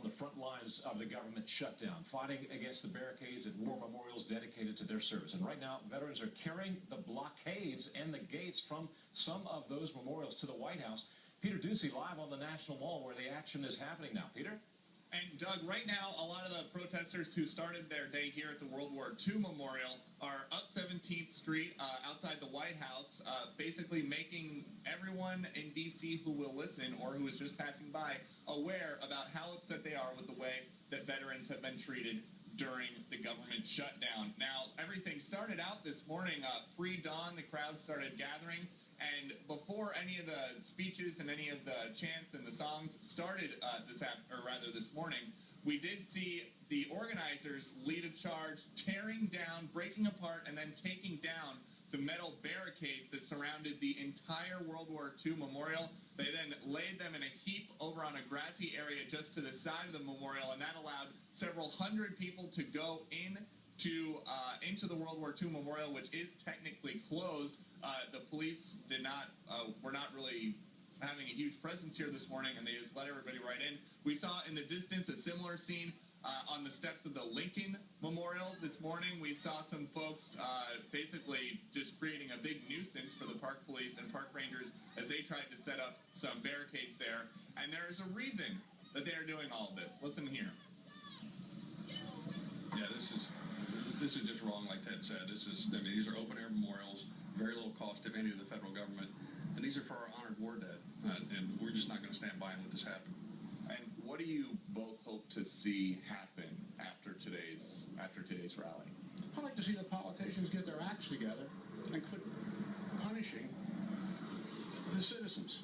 the front lines of the government shutdown, fighting against the barricades at war memorials dedicated to their service. And right now, veterans are carrying the blockades and the gates from some of those memorials to the White House. Peter Ducey live on the National Mall where the action is happening now. Peter? And Doug, right now, a lot of the protesters who started their day here at the World War II Memorial are up 17th Street outside the White House, basically making everyone in D.C. who will listen or who is just passing by aware about how upset they are with the way that veterans have been treated during the government shutdown. Now, everything started out this morning, pre-dawn, the crowd started gathering. And before any of the speeches and any of the chants and the songs started this morning, we did see the organizers lead a charge, tearing down, breaking apart, and then taking down the metal barricades that surrounded the entire World War II memorial. They then laid them in a heap over on a grassy area just to the side of the memorial, and that allowed several hundred people to go into the World War II memorial, which is technically closed. The police were not really having a huge presence here this morning, and they just let everybody right in. We saw in the distance a similar scene on the steps of the Lincoln Memorial this morning. We saw some folks basically just creating a big nuisance for the park police and park rangers as they tried to set up some barricades there. And there is a reason that they are doing all of this. Listen here. Yeah, this is just wrong, like Ted said. These are open-air memorials, very little cost, if any, to the federal government. And these are for our honored war dead. And we're just not going to stand by and let this happen. And what do you both hope to see happen after today's rally? I'd like to see the politicians get their acts together and quit punishing the citizens.